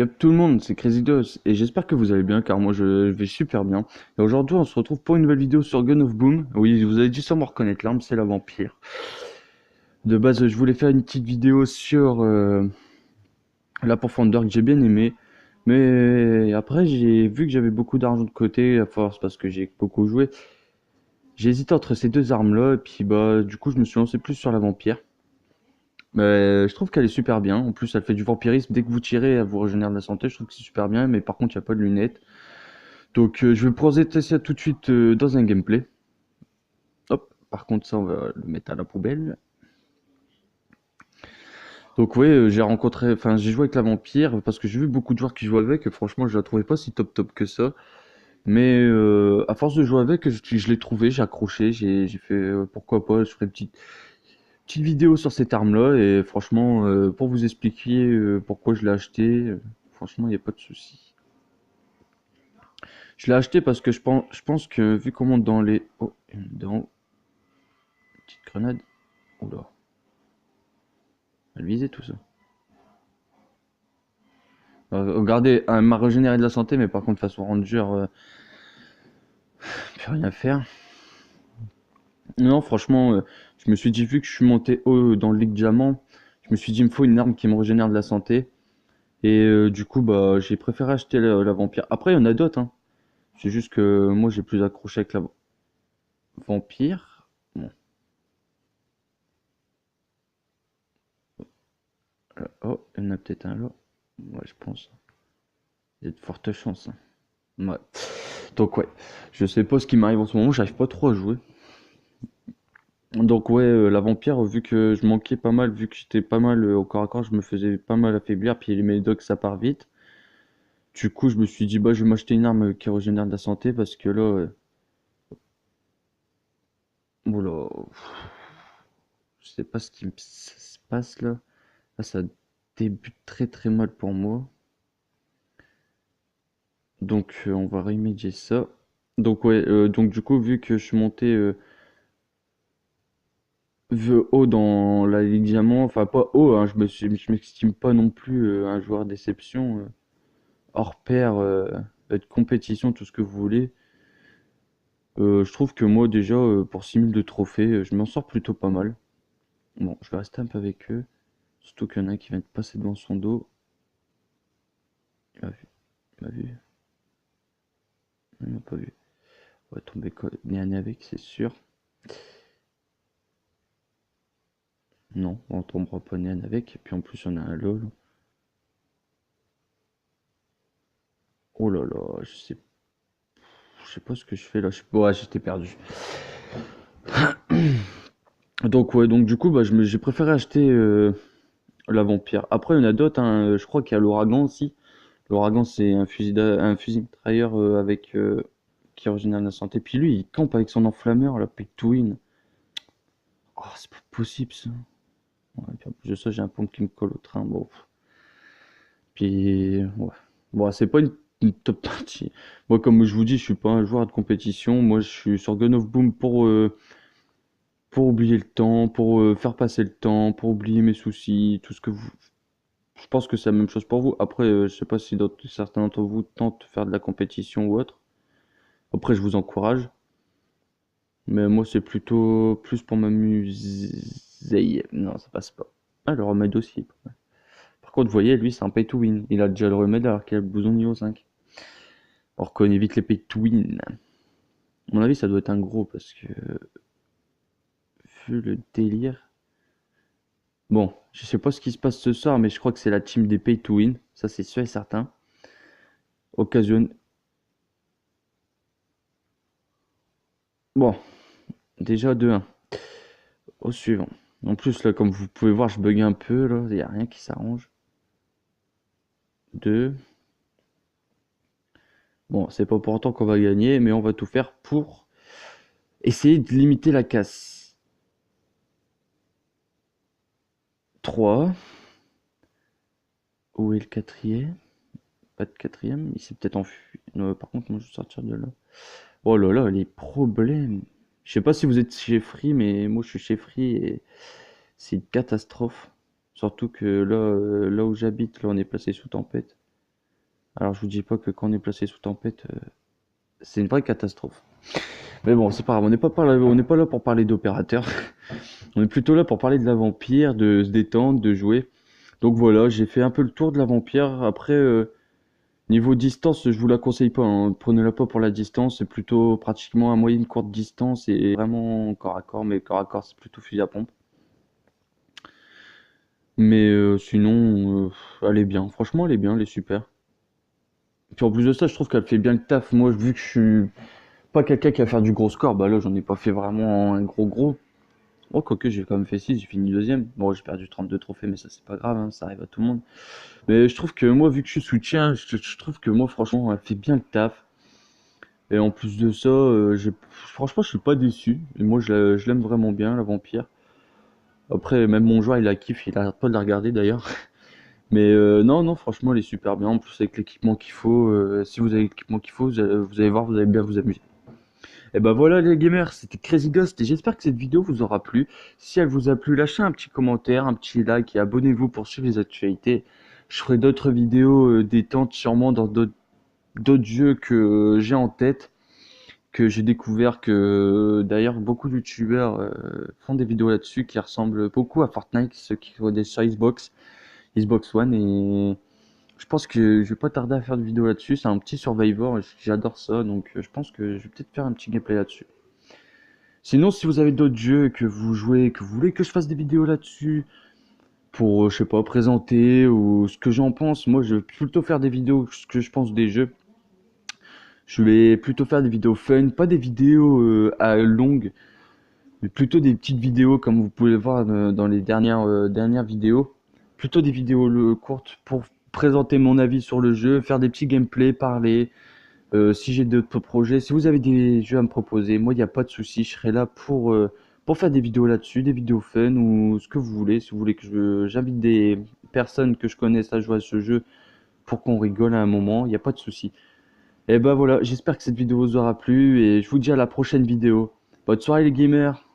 Yop tout le monde, c'est Crazy Dos et j'espère que vous allez bien car moi je vais super bien. Et aujourd'hui on se retrouve pour une nouvelle vidéo sur Gun of Boom. Oui, vous avez dû sûrement reconnaître l'arme, c'est la vampire. De base je voulais faire une petite vidéo sur la Pathfinder que j'ai bien aimé. Mais après j'ai vu que j'avais beaucoup d'argent de côté à force parce que j'ai beaucoup joué. J'ai hésité entre ces deux armes là et puis bah du coup je me suis lancé plus sur la vampire. Mais je trouve qu'elle est super bien. En plus, elle fait du vampirisme. Dès que vous tirez, elle vous régénère de la santé. Je trouve que c'est super bien. Mais par contre, il n'y a pas de lunettes. Donc je vais procéder ça tout de suite dans un gameplay. Hop, par contre ça on va le mettre à la poubelle. Donc ouais, j'ai joué avec la vampire parce que j'ai vu beaucoup de joueurs qui jouent avec, et franchement je la trouvais pas si top que ça. Mais à force de jouer avec, je l'ai trouvé, j'ai accroché, j'ai fait pourquoi pas, je ferai une petite vidéo sur cette arme là, et franchement pour vous expliquer pourquoi je l'ai acheté, franchement il n'y a pas de souci. Je l'ai acheté parce que je pense que vu comment dans les... Oh, dans... Petite grenade. Oula. Elle visait tout ça. Regardez, elle m'a régénéré de la santé, mais par contre, façon ranger, plus rien faire. Non, franchement, je me suis dit, vu que je suis monté haut dans le Ligue Diamant, je me suis dit, il me faut une arme qui me régénère de la santé. Et du coup, bah, j'ai préféré acheter la vampire. Après, il y en a d'autres, hein. C'est juste que moi, j'ai plus accroché avec la vampire. Bon, oh, il y en a peut-être un là. Ouais, je pense. Il y a de fortes chances, hein. Ouais. Donc ouais, je sais pas ce qui m'arrive en ce moment, j'arrive pas trop à jouer. Donc ouais, la vampire, vu que je manquais pas mal, vu que j'étais pas mal au corps à corps, je me faisais pas mal affaiblir, puis les médocs ça part vite. Du coup, je me suis dit, bah je vais m'acheter une arme qui régénère de la santé, parce que là, oula, je sais pas ce qui se passe là. Là, ça débute très mal pour moi. Donc on va remédier ça. Donc ouais, donc du coup, vu que je suis monté haut dans la Ligue Diamant, enfin pas haut, hein, je m'estime pas non plus un joueur d'exception, hors pair, de compétition, tout ce que vous voulez. Je trouve que moi déjà, pour 6000 de trophées, je m'en sors plutôt pas mal. Bon, je vais rester un peu avec eux, surtout qu'il y en a un qui vient de passer devant son dos. Il m'a vu, il m'a vu, non, il m'a pas vu. On va tomber nez à nez avec, c'est sûr. Non, on tombera pas nez à nez avec, et puis en plus, on a un lol. Oh là là, je sais pas ce que je fais là. Ouais, j'étais perdu. Donc ouais, donc du coup, bah, j'ai préféré acheter la vampire. Après, il y en a d'autres, hein. Je crois qu'il y a l'ouragan aussi. L'ouragan, c'est un fusil mitrailleur qui régénère la santé. Puis lui, il campe avec son enflammeur, la Pay to Win. Oh, c'est pas possible ça. Ouais, puis en plus de ça, j'ai un pompe qui me colle au train. Bon. Puis, ouais. Bon, c'est pas une top partie. Moi, comme je vous dis, je suis pas un joueur de compétition. Moi, je suis sur Gun of Boom pour oublier le temps, pour faire passer le temps, pour oublier mes soucis, tout ce que vous. Je pense que c'est la même chose pour vous. Après, je sais pas si certains d'entre vous tentent de faire de la compétition ou autre. Après, je vous encourage. Mais moi, c'est plutôt plus pour m'amuser. Non, ça passe pas. Ah, le remède aussi. Par contre, vous voyez, lui, c'est un pay to win. Il a déjà le remède alors qu'il a le blouson niveau 5. On reconnaît vite les pay to win. À mon avis, ça doit être un gros parce que, vu le délire. Bon, je sais pas ce qui se passe ce soir, mais je crois que c'est la team des pay to win. Ça, c'est sûr et certain. Occasion. Bon, déjà 2-1. Au suivant. En plus, là, comme vous pouvez voir, je bug un peu. Là, il n'y a rien qui s'arrange. 2. Bon, c'est pas pour autant qu'on va gagner, mais on va tout faire pour essayer de limiter la casse. 3. Où est le quatrième? Pas de quatrième, il s'est peut-être enfui. Non, par contre, moi je vais sortir de là. Oh là là, les problèmes. Je sais pas si vous êtes chez Free, mais moi je suis chez Free et c'est une catastrophe. Surtout que là, là où j'habite, là on est placé sous tempête. Alors je vous dis pas que quand on est placé sous tempête, c'est une vraie catastrophe. Mais bon, c'est pas grave, on n'est pas là pour parler d'opérateur. On est plutôt là pour parler de la vampire, de se détendre, de jouer. Donc voilà, j'ai fait un peu le tour de la vampire. Après, niveau distance, je vous la conseille pas, hein. Prenez-la pas pour la distance, c'est plutôt pratiquement à moyenne courte distance et vraiment corps à corps, mais corps à corps c'est plutôt fusil à pompe. Mais sinon, elle est bien. Franchement, elle est bien, elle est super. Puis en plus de ça, je trouve qu'elle fait bien le taf. Moi, vu que je suis pas quelqu'un qui va faire du gros score, bah là, j'en ai pas fait vraiment un gros. Oh, quoique, j'ai quand même fait 6, j'ai fini deuxième. Bon, j'ai perdu 32 trophées, mais ça, c'est pas grave, hein, ça arrive à tout le monde. Mais je trouve que moi, vu que je suis soutien, je trouve que moi, franchement, elle fait bien le taf. Et en plus de ça, franchement, je suis pas déçu. Et moi, je l'aime vraiment bien, la vampire. Après, même mon joueur, il la kiffe, il arrête pas de la regarder d'ailleurs. Mais non, non, franchement, elle est super bien. En plus, avec l'équipement qu'il faut, si vous avez l'équipement qu'il faut, vous allez voir, vous allez bien vous amuser. Et ben voilà les gamers, c'était Crazy Ghost et j'espère que cette vidéo vous aura plu. Si elle vous a plu, lâchez un petit commentaire, un petit like et abonnez-vous pour suivre les actualités. Je ferai d'autres vidéos détentes sûrement dans d'autres jeux que j'ai en tête, que j'ai découvert que d'ailleurs beaucoup de youtubeurs font des vidéos là-dessus qui ressemblent beaucoup à Fortnite, ceux qui sont des sur Xbox, Xbox One et je pense que je vais pas tarder à faire une vidéo là-dessus. C'est un petit Survivor, et j'adore ça, donc je pense que je vais peut-être faire un petit gameplay là-dessus. Sinon, si vous avez d'autres jeux que vous jouez, que vous voulez que je fasse des vidéos là-dessus, pour, je sais pas, présenter ou ce que j'en pense, moi je vais plutôt faire des vidéos, ce que je pense des jeux. Je vais plutôt faire des vidéos fun, pas des vidéos à longues, mais plutôt des petites vidéos comme vous pouvez le voir dans les dernières vidéos. Plutôt des vidéos courtes pour présenter mon avis sur le jeu, faire des petits gameplays, parler. Si j'ai d'autres projets, si vous avez des jeux à me proposer, moi il n'y a pas de souci, je serai là pour faire des vidéos là-dessus, des vidéos fun ou ce que vous voulez. Si vous voulez que j'invite des personnes que je connaisse à jouer à ce jeu pour qu'on rigole à un moment, il n'y a pas de souci. Et ben voilà, j'espère que cette vidéo vous aura plu et je vous dis à la prochaine vidéo. Bonne soirée les gamers!